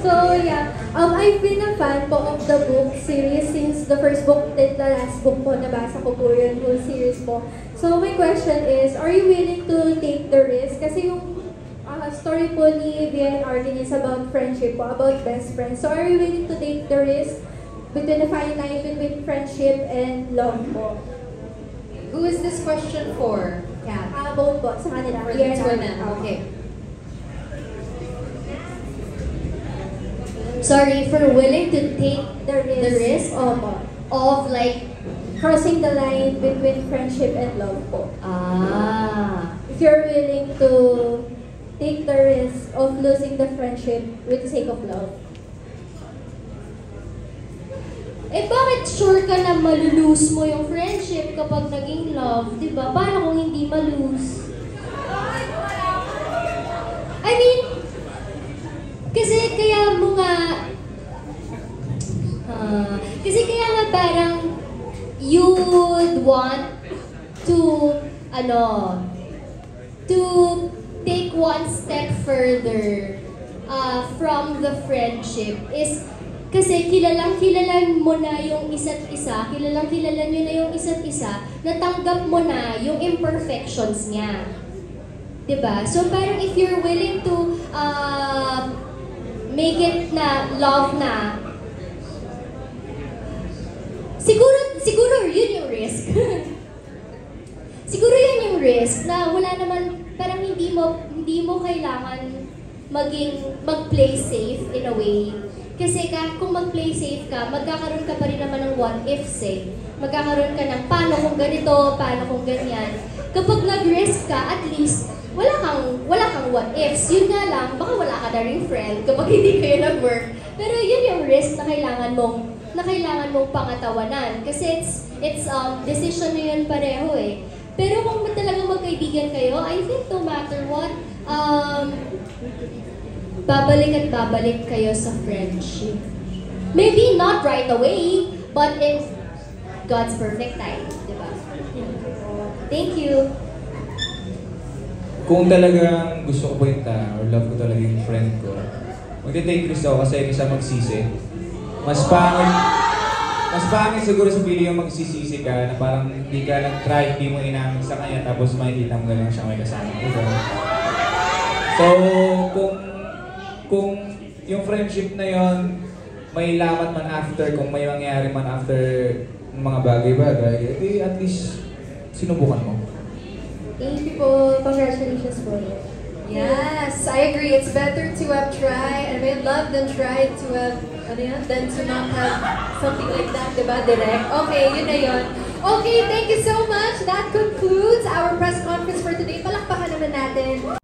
So yeah, I've been a fan po of the book series since the first book and the last book po, nabasa ko po yung whole series po. So my question is, are you willing to take the risk? Kasi yung story po ni Bea and Arvin is about friendship po, about best friends. So are you willing to take the risk between the fine line between friendship and love po? Who is this question for, Kat? Both po, sa kanila. For the two of them, okay. Sorry, for willing to take the risk of like crossing the line between friendship and love po. If you're willing to take the risk of losing the friendship with the sake of love. Eh bakit sure ka na malulose mo yung friendship kapag naging love, di ba? Para kung hindi malose. I mean, kasi kaya mo nga, parang you would want to, to take one step further from the friendship is Kasi kilalang-kilala mo na yung isa't isa, kilalang-kilala nyo na yung isa't isa, natanggap mo na yung imperfections niya. Diba? So parang if you're willing to make it na love na, siguro yun yung risk. Siguro yun yung risk na wala naman, parang hindi mo kailangan mag-play safe in a way. Kasi kung mag-play safe ka, magkakaroon ka pa rin naman ng what ifs eh. Magkakaroon ka ng paano kung ganito, paano kung ganyan. Kapag nag-risk ka, at least, wala kang what ifs. Yun nga lang, baka wala ka na ring friend kapag hindi kayo nag-work. Pero yun yung risk na kailangan mong pangatawanan. Kasi it's decision na yun pareho eh. Pero kung talagang magkaibigan kayo, I think no matter what, babalik at babalik kayo sa friendship. Maybe not right away, but in God's perfect time, di ba? Thank you. Kung talagang gusto ko punta or love ko talaga yung friend ko, magte-take risk ako kasi kaysa magsisi. Mas pangit siguro sa pili yung magsisisi ka na parang hindi ka nag-try, hindi mo inamin sa kanya tapos makikita mo gano'n siya may kasama. So, kung yung friendship na yon may lamat man after, kung may mangyari man after mga bagay-bagay, eh at least sinubukan mo. Thank you po. Congratulations po. Yes, I agree. It's better to have tried, I mean, love than tried to have, than to not have something like that, diba? Direct. Okay, yun na yun. Okay, thank you so much. That concludes our press conference for today. Palakpakan naman natin.